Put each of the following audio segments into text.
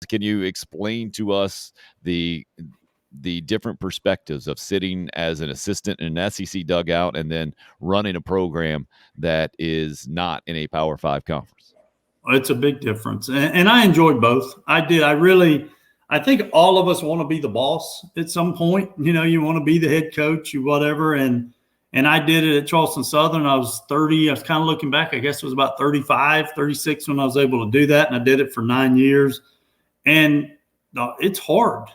Can you explain to us the different perspectives of sitting as an assistant in an SEC dugout and then running a program that is not in a Power 5 conference? It's a big difference. And I enjoyed both. I did. I think all of us want to be the boss at some point. You know, you want to be the head coach, you whatever. And I did it at Charleston Southern. I was 30. I was kind of looking back. I guess it was about 35, 36 when I was able to do that. And I did it for 9 years. And it's hard.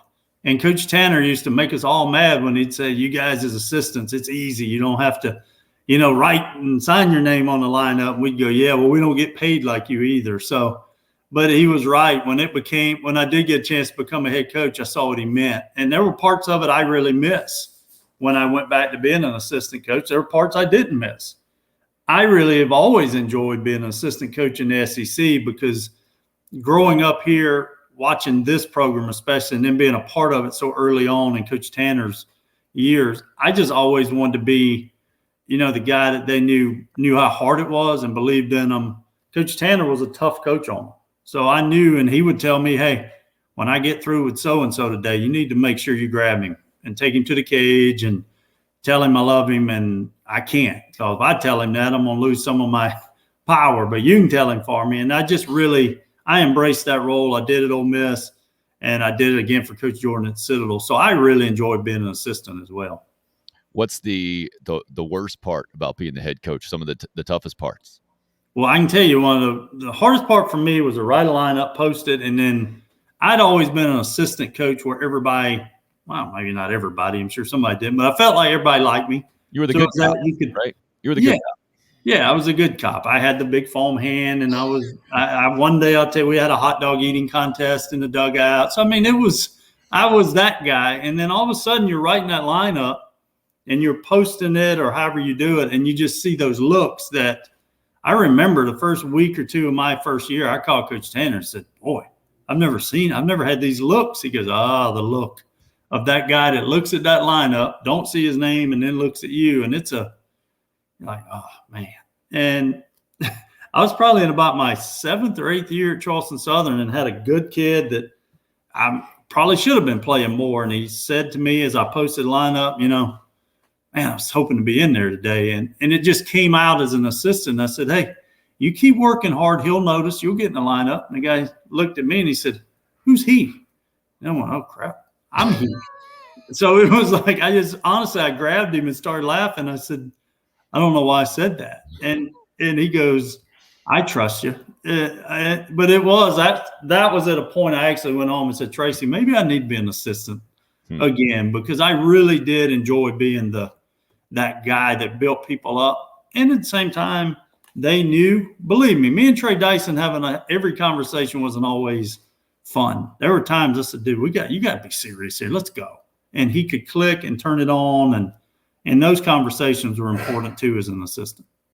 And Coach Tanner used to make us all mad when he'd say, you guys as assistants, it's easy. You don't have to, you know, write and sign your name on the lineup. And we'd go, yeah, well, we don't get paid like you either. So, but he was right. When I did get a chance to become a head coach, I saw what he meant. And there were parts of it I really miss. When I went back to being an assistant coach, there were parts I didn't miss. I really have always enjoyed being an assistant coach in the SEC because growing up here, watching this program especially, and then being a part of it so early on in Coach Tanner's years, I just always wanted to be, you know, the guy that they knew how hard it was and believed in them. Coach Tanner was a tough coach on them. So I knew, and he would tell me, hey, when I get through with so-and-so today, you need to make sure you grab him and take him to the cage and tell him I love him. And I can't. So if I tell him that, I'm going to lose some of my power. But you can tell him for me. And I embraced that role. I did it at Ole Miss, and I did it again for Coach Jordan at Citadel. So I really enjoyed being an assistant as well. What's the worst part about being the head coach? Some of the toughest parts? Well, I can tell you one of the hardest part for me was to write a lineup, post it, and then I'd always been an assistant coach where everybody, well, maybe not everybody, I'm sure somebody did, but I felt like everybody liked me. You were the good cop, right? You were the good cop. Yeah, I was a good cop. I had the big foam hand, and one day I'll tell you, we had a hot dog eating contest in the dugout. So, I mean, I was that guy. And then all of a sudden you're writing that lineup and you're posting it or however you do it, and you just see those looks that I remember the first week or two of my first year, I called Coach Tanner and said, boy, I've never had these looks. He goes, the look of that guy that looks at that lineup, don't see his name, and then looks at you. And it's like, oh, man. And I was probably in about my 7th or 8th year at Charleston Southern and had a good kid that I probably should have been playing more. And he said to me as I posted lineup, you know, man, I was hoping to be in there today. And it just came out as an assistant. I said, hey, you keep working hard. He'll notice. You'll get in the lineup. And the guy looked at me and he said, who's he? And I went, oh, crap, I'm he. So it was like I grabbed him and started laughing. I said, I don't know why I said that. And he goes, I trust you. But it was that was at a point I actually went home and said, Tracy, maybe I need to be an assistant again, because I really did enjoy being that guy that built people up. And at the same time, they knew, believe me and Trey Dyson every conversation wasn't always fun. There were times I said, dude, you got to be serious here. Let's go. And he could click and turn it on. And those conversations were important too as an assistant.